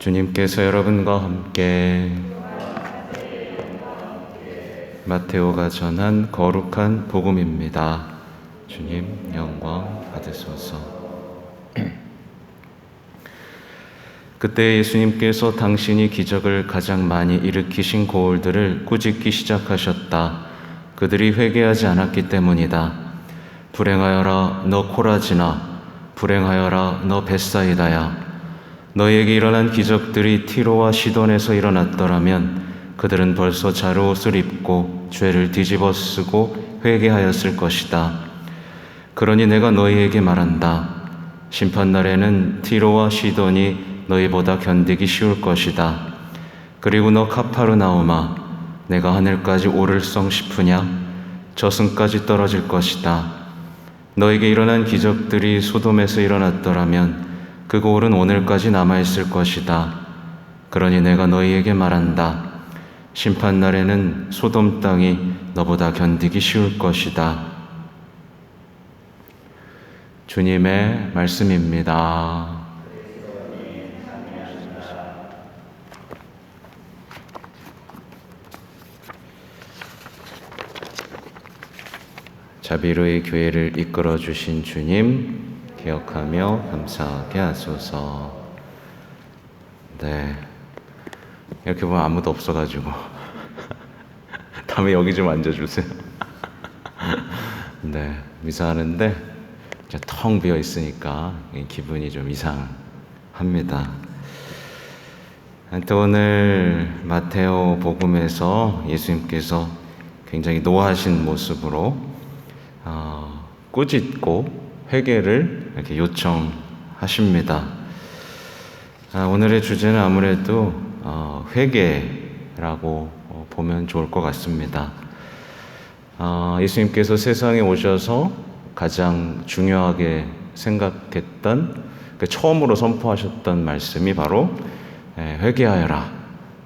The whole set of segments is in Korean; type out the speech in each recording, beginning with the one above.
주님께서 여러분과 함께 마테오가 전한 거룩한 복음입니다. 주님 영광 받으소서. 그때 예수님께서 당신이 기적을 가장 많이 일으키신 고을들을 꾸짖기 시작하셨다. 그들이 회개하지 않았기 때문이다. 불행하여라 너 코라지나, 불행하여라 너 벳사이다야. 너희에게 일어난 기적들이 티로와 시돈에서 일어났더라면 그들은 벌써 자루옷을 입고 죄를 뒤집어 쓰고 회개하였을 것이다. 그러니 내가 너희에게 말한다. 심판날에는 티로와 시돈이 너희보다 견디기 쉬울 것이다. 그리고 너 카파르나움아, 내가 하늘까지 오를성 싶으냐? 저승까지 떨어질 것이다. 너에게 일어난 기적들이 소돔에서 일어났더라면 그 고을은 오늘까지 남아있을 것이다. 그러니 내가 너희에게 말한다. 심판날에는 소돔 땅이 너보다 견디기 쉬울 것이다. 주님의 말씀입니다. 자비로의 교회를 이끌어 주신 주님 기억하며 감사하게 하소서. 네, 이렇게 보면 아무도 없어가지고 다음에 여기 좀 앉아주세요. 네, 미사하는데 텅 비어 있으니까 기분이 좀 이상합니다. 또 오늘 마테오 복음에서 예수님께서 굉장히 노하신 모습으로 꾸짖고 회개를 이렇게 요청하십니다. 오늘의 주제는 아무래도 회개라고 보면 좋을 것 같습니다. 예수님께서 세상에 오셔서 가장 중요하게 생각했던, 처음으로 선포하셨던 말씀이 바로 회개하여라,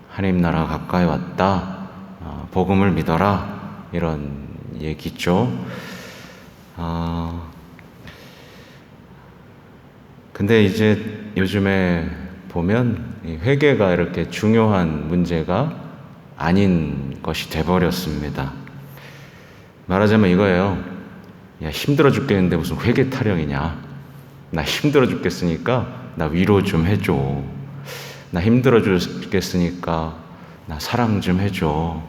하나님 나라가 가까이 왔다, 복음을 믿어라, 이런 얘기죠. 근데 이제 요즘에 보면 회개가 이렇게 중요한 문제가 아닌 것이 돼버렸습니다. 말하자면 이거예요. 야, 힘들어 죽겠는데 무슨 회개 타령이냐? 나 힘들어 죽겠으니까 나 위로 좀 해줘. 나 힘들어 죽겠으니까 나 사랑 좀 해줘.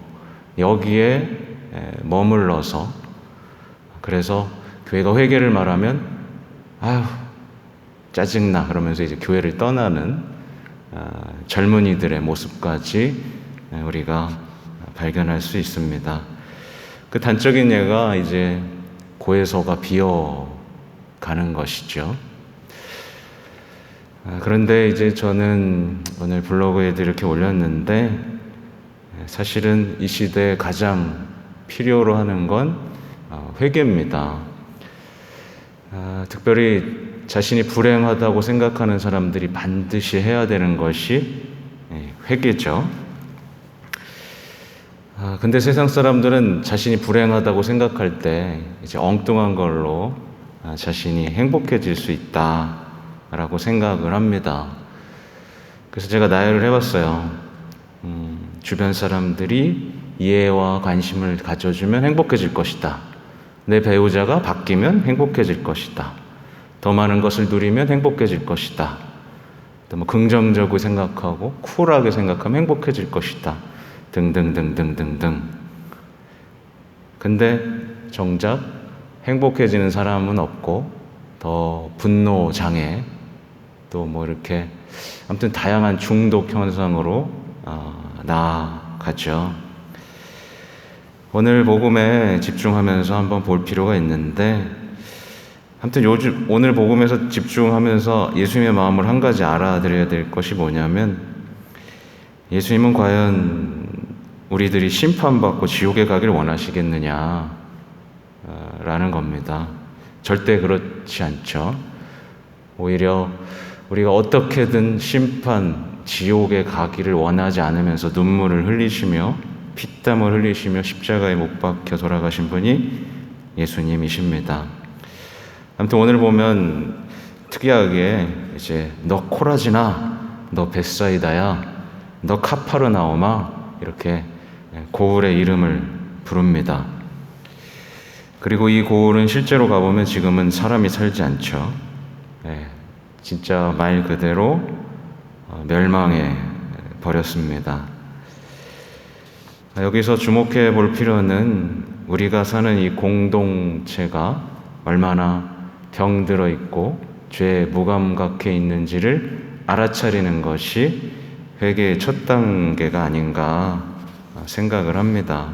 여기에 머물러서, 그래서 교회가 회개를 말하면 아휴 짜증나 그러면서 이제 교회를 떠나는 젊은이들의 모습까지 우리가 발견할 수 있습니다. 그 단적인 예가 이제 고해소가 비어가는 것이죠. 그런데 이제 저는 오늘 블로그에도 이렇게 올렸는데, 사실은 이 시대에 가장 필요로 하는 건 회개입니다. 특별히 자신이 불행하다고 생각하는 사람들이 반드시 해야 되는 것이 회개죠. 근데 세상 사람들은 자신이 불행하다고 생각할 때 이제 엉뚱한 걸로 자신이 행복해질 수 있다라고 생각을 합니다. 그래서 제가 나열을 해봤어요. 주변 사람들이 이해와 관심을 가져주면 행복해질 것이다. 내 배우자가 바뀌면 행복해질 것이다. 더 많은 것을 누리면 행복해질 것이다. 또 긍정적으로 생각하고 쿨하게 생각하면 행복해질 것이다. 등등등등등등. 근데 정작 행복해지는 사람은 없고 더 분노 장애, 또 이렇게 아무튼 다양한 중독 현상으로 나아가죠. 오늘 복음에 집중하면서 한번 볼 필요가 있는데, 아무튼 오늘 복음에서 집중하면서 예수님의 마음을 한 가지 알아들어야 될 것이 뭐냐면, 예수님은 과연 우리들이 심판받고 지옥에 가기를 원하시겠느냐 라는 겁니다. 절대 그렇지 않죠. 오히려 우리가 어떻게든 심판, 지옥에 가기를 원하지 않으면서 눈물을 흘리시며 피땀을 흘리시며 십자가에 못 박혀 돌아가신 분이 예수님이십니다. 아무튼 오늘 보면 특이하게 이제 너 코라지나, 너 벳사이다야, 너 카파르나움아, 이렇게 고을의 이름을 부릅니다. 그리고 이 고을은 실제로 가보면 지금은 사람이 살지 않죠. 진짜 말 그대로 멸망해 버렸습니다. 여기서 주목해 볼 필요는 우리가 사는 이 공동체가 얼마나 병들어 있고 죄에 무감각해 있는지를 알아차리는 것이 회개의 첫 단계가 아닌가 생각을 합니다.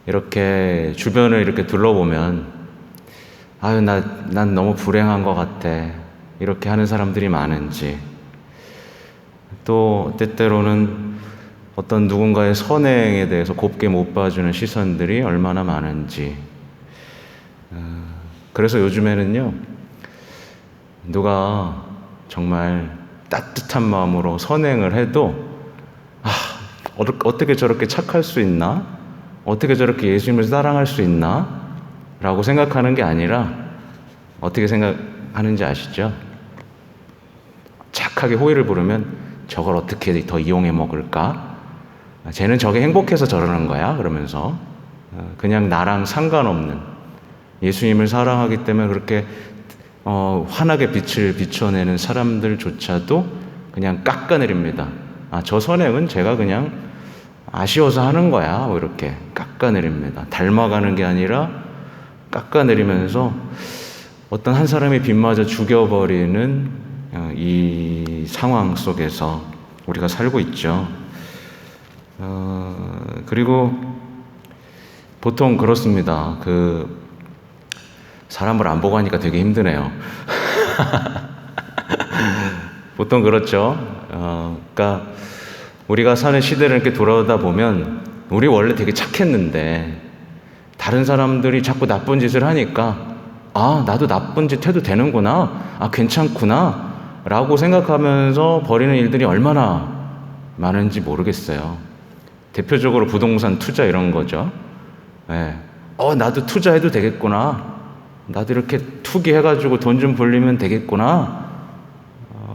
이렇게 주변을 이렇게 둘러보면 난 너무 불행한 것 같아, 이렇게 하는 사람들이 많은지, 또 때때로는 어떤 누군가의 선행에 대해서 곱게 못 봐주는 시선들이 얼마나 많은지. 그래서 요즘에는요, 누가 정말 따뜻한 마음으로 선행을 해도 어떻게 저렇게 착할 수 있나? 어떻게 저렇게 예수님을 사랑할 수 있나? 라고 생각하는 게 아니라 어떻게 생각하는지 아시죠? 착하게 호의를 부르면 저걸 어떻게 더 이용해 먹을까? 쟤는 저게 행복해서 저러는 거야? 그러면서 그냥 나랑 상관없는, 예수님을 사랑하기 때문에 그렇게 환하게 빛을 비춰내는 사람들조차도 그냥 깎아내립니다. 저 선행은 제가 그냥 아쉬워서 하는 거야, 뭐 이렇게 깎아내립니다. 닮아가는 게 아니라 깎아내리면서 어떤 한 사람의 빗맞아 죽여버리는 이 상황 속에서 우리가 살고 있죠. 그리고 보통 그렇습니다. 사람을 안 보고 하니까 되게 힘드네요. 보통 그렇죠. 그러니까 우리가 사는 시대를 이렇게 돌아오다 보면 우리 원래 되게 착했는데 다른 사람들이 자꾸 나쁜 짓을 하니까 나도 나쁜 짓 해도 되는구나, 괜찮구나 라고 생각하면서 벌이는 일들이 얼마나 많은지 모르겠어요. 대표적으로 부동산 투자 이런 거죠. 나도 투자해도 되겠구나, 나도 이렇게 투기해가지고 돈 좀 벌리면 되겠구나.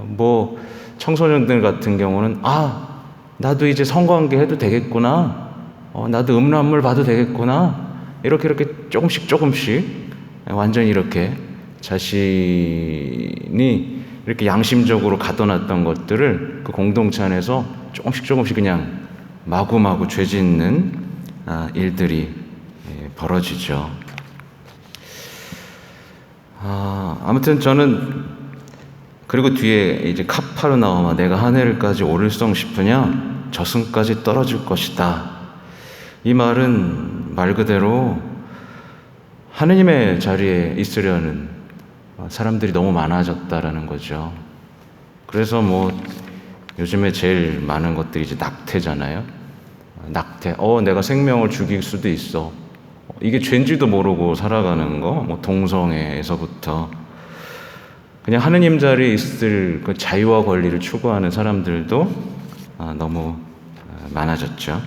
뭐 청소년들 같은 경우는 나도 이제 성관계 해도 되겠구나, 나도 음란물 봐도 되겠구나, 이렇게 조금씩 완전히 이렇게 자신이 이렇게 양심적으로 가둬놨던 것들을 그 공동체 안에서 조금씩 그냥 마구마구 죄 짓는 일들이 벌어지죠. 아무튼 저는, 그리고 뒤에 이제 카파르나움아, 내가 하늘까지 오를성 싶으냐, 저승까지 떨어질 것이다. 이 말은 말 그대로 하느님의 자리에 있으려는 사람들이 너무 많아졌다라는 거죠. 그래서 뭐 요즘에 제일 많은 것들이 이제 낙태잖아요. 낙태. 내가 생명을 죽일 수도 있어. 이게 죄인지도 모르고 살아가는 거. 뭐 동성애에서부터 그냥 하느님 자리에 있을 그 자유와 권리를 추구하는 사람들도 너무 많아졌죠.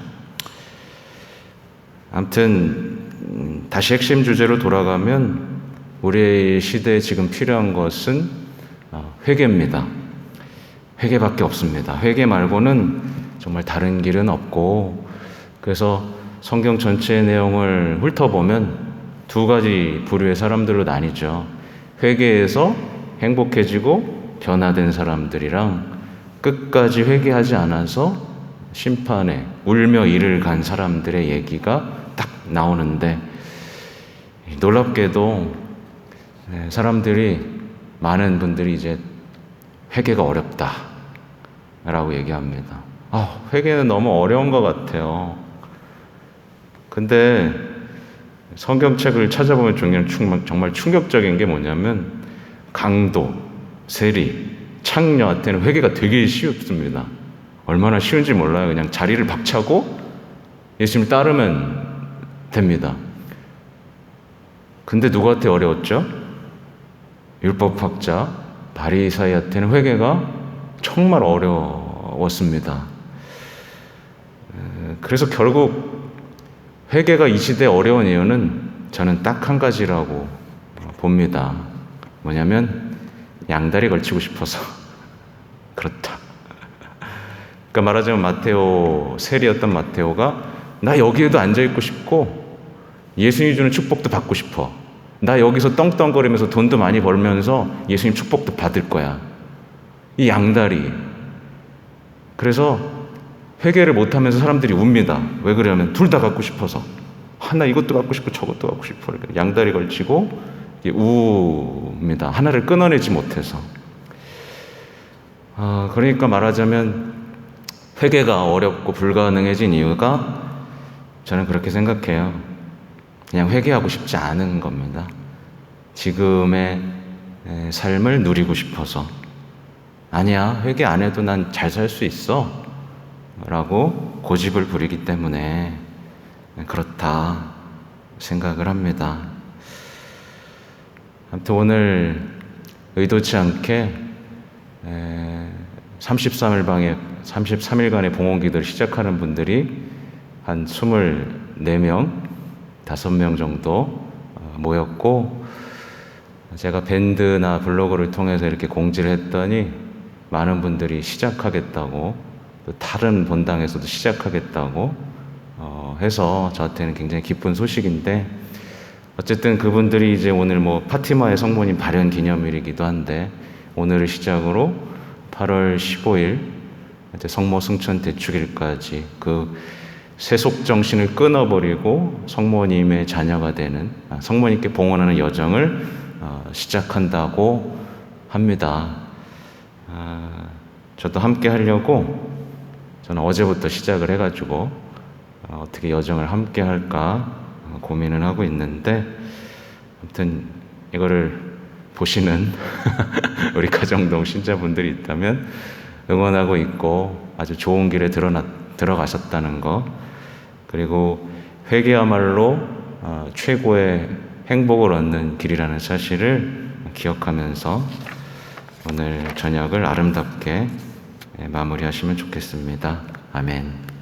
아무튼 다시 핵심 주제로 돌아가면 우리 시대에 지금 필요한 것은 회개입니다. 회개밖에 없습니다. 회개 말고는 정말 다른 길은 없고, 그래서 성경 전체의 내용을 훑어보면 두 가지 부류의 사람들로 나뉘죠. 회개해서 행복해지고 변화된 사람들이랑 끝까지 회개하지 않아서 심판에 울며 이를 간 사람들의 얘기가 딱 나오는데, 놀랍게도 많은 분들이 이제 회개가 어렵다 라고 얘기합니다. 회개는 너무 어려운 것 같아요. 근데 성경책을 찾아보면 정말 충격적인 게 뭐냐면, 강도, 세리, 창녀한테는 회개가 되게 쉽습니다. 얼마나 쉬운지 몰라요. 그냥 자리를 박차고 예수님을 따르면 됩니다. 근데 누구한테 어려웠죠? 율법학자 바리사이한테는 회개가 정말 어려웠습니다. 그래서 결국 회개가 이 시대에 어려운 이유는 저는 딱 한 가지라고 봅니다. 뭐냐면 양다리 걸치고 싶어서. 그렇다. 그러니까 말하자면 마테오, 세리였던 마테오가 나 여기에도 앉아있고 싶고 예수님이 주는 축복도 받고 싶어. 나 여기서 떵떵거리면서 돈도 많이 벌면서 예수님 축복도 받을 거야. 이 양다리. 그래서 회개를 못하면서 사람들이 웁니다. 왜 그러냐면 둘 다 갖고 싶어서. 하나 이것도 갖고 싶고 저것도 갖고 싶어. 이렇게 양다리 걸치고 웁니다. 하나를 끊어내지 못해서. 그러니까 말하자면 회개가 어렵고 불가능해진 이유가 저는 그렇게 생각해요. 그냥 회개하고 싶지 않은 겁니다. 지금의 삶을 누리고 싶어서. 아니야, 회개 안 해도 난 잘 살 수 있어 라고 고집을 부리기 때문에 그렇다 생각을 합니다. 아무튼 오늘 의도치 않게 33일간의 봉헌기도를 시작하는 분들이 한 24명, 5명 정도 모였고, 제가 밴드나 블로그를 통해서 이렇게 공지를 했더니 많은 분들이 시작하겠다고, 또 다른 본당에서도 시작하겠다고 해서 저한테는 굉장히 기쁜 소식인데, 어쨌든 그분들이 이제 오늘 파티마의 성모님 발현 기념일이기도 한데, 오늘을 시작으로 8월 15일 성모 승천 대축일까지 그 세속 정신을 끊어버리고 성모님의 자녀가 되는, 성모님께 봉헌하는 여정을 시작한다고 합니다. 저도 함께 하려고 저는 어제부터 시작을 해가지고 어떻게 여정을 함께 할까 고민을 하고 있는데, 아무튼 이거를 보시는 우리 가정동 신자분들이 있다면 응원하고 있고 아주 좋은 길에 들어가셨다는 거, 그리고 회개야말로 최고의 행복을 얻는 길이라는 사실을 기억하면서 오늘 저녁을 아름답게 마무리하시면 좋겠습니다. 아멘.